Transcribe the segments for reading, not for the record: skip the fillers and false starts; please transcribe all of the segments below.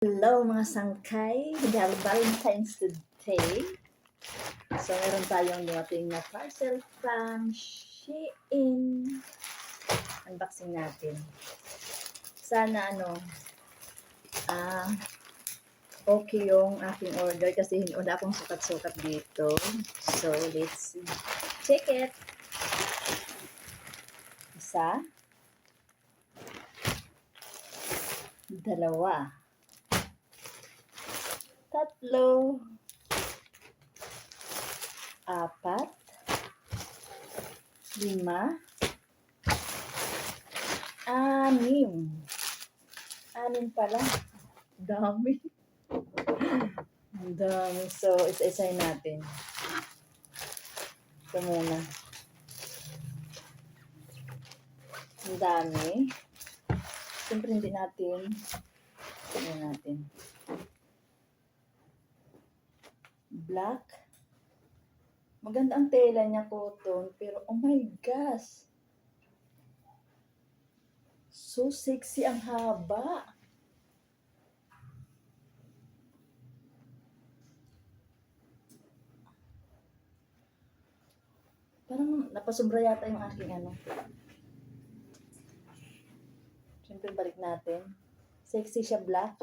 Hello mga sangkay, dahil Valentine's Day. So meron tayong dumating na parcel from Shein. Unboxing natin. Sana okay yung aking order kasi wala akong sukat-sukat dito. So let's check it. Isa. Dalawa. Tatlo. Apat. Lima. Anim. Anim pala. Dami. Ang dami. So, isa-isay natin. Ito muna. Ang dami. Siyempre hindi natin. Ito natin. Black. Maganda ang tela niya, cotton. Pero, oh my gosh. So sexy ang haba. Parang napasubra yata yung aking Siyempre balik natin. Sexy siya, black.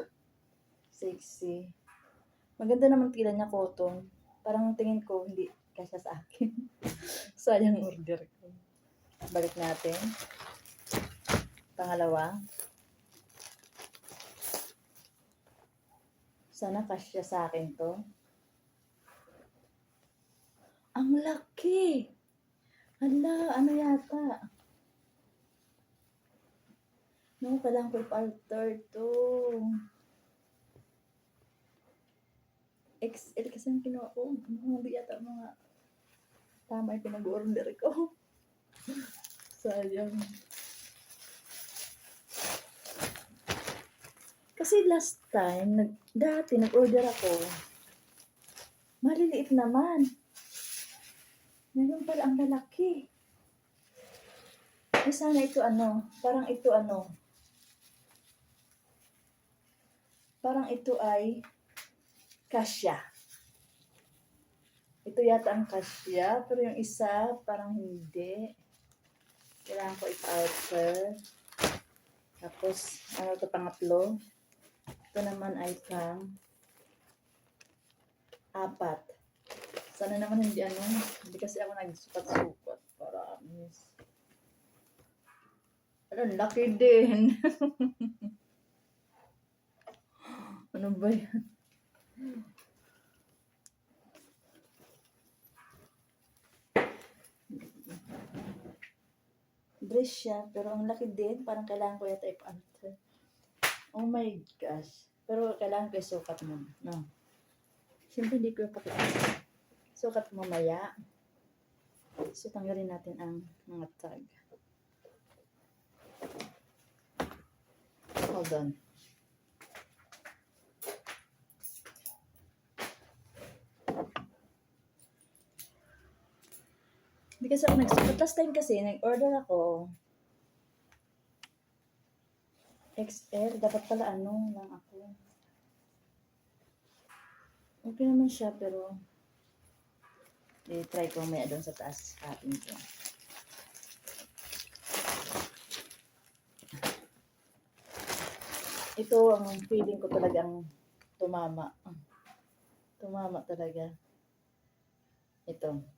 Sexy. Maganda naman tila niya, cotton. Parang tingin ko hindi kasya sa akin. Sayang order ko. Balik natin. Pangalawa. Sana kasya sa akin to. Ang laki! Hala, ano yata? No, kailangan ko i-alter to. XL kasi ang kinuha ko. Hindi yata mga tama yung pinag-order ko. Sayang. Kasi last time, dati nag-order ako. Maliliit naman. Ngayon pala ang lalaki. Eh, sana ito parang ito parang ito ay kasya. Ito yata ang kasya, pero yung isa parang hindi. Kailangan ko i-alter. Tapos, ito pangatlo. Ito naman ay pang apat. Sana naman hindi hindi kasi ako nagsukat-sukat para miss. Laki din. Ano ba yan? Dress siya, pero ang laki din. Parang kailangan ko yata i-alter. Oh my gosh. Pero kailangan ko isukat mo. No. Siyempre hindi ko yung pakita. Sukat mamaya. So, tanggalin natin ang mga tag. Hold on. Hindi kasi ako nagsukat. Last time kasi, nag-order ako. XL. Dapat pala lang ako. Okay naman siya, pero i-try ko may doon sa taas atin ko. Ito ang feeling ko talagang tumama. Tumama talaga. Ito.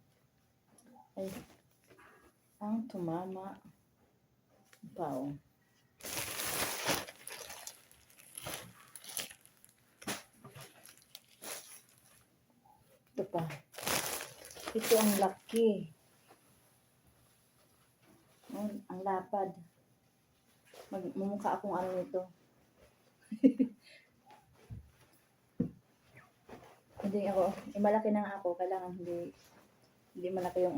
Ay, ang tumama. Wow. Ito pa. Ito ang laki. Ang lapad. Magmumukha akong nito. Hindi ako, malaki na ako. Kailangan hindi malaki yung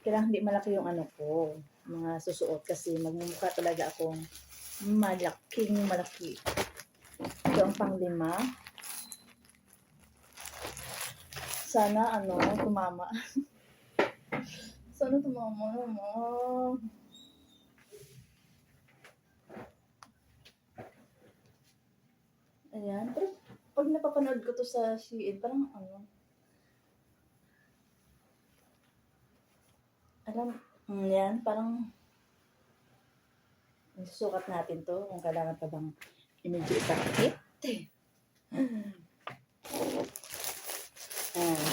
Kailangan hindi malaki yung ko. Mga susuot kasi magmumukha talaga akong malaki. Ito ang pang-5. Sana tumama. Sana tumama naman. Ayan. Pero pag napapanood ko to sa Shein, parang ano, alam, yan, parang susukat natin to kung kailangan pa bang i-medyo ipakit.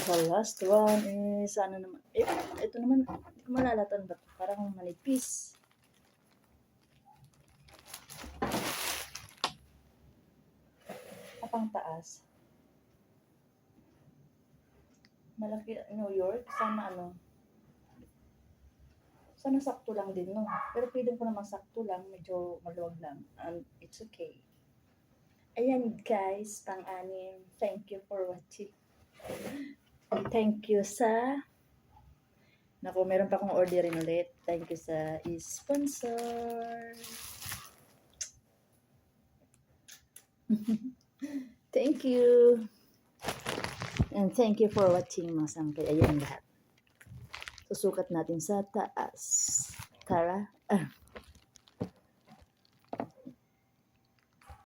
The last one is, ano naman, ito naman, hindi ko malalatan ba ito? Parang manipis. Kapang taas. Malaki, New York, sana ano, sana sakto lang din, no? Pero feeling ko naman sakto lang, medyo maluwag lang. And it's okay. Ayan guys, pang-anim. Thank you for watching. Thank you sa... Naku, meron pa akong orderin ulit. Thank you sa sponsor. Thank you. And thank you for watching mga sangkay. Ayan lahat. Susukat natin sa taas. Tara.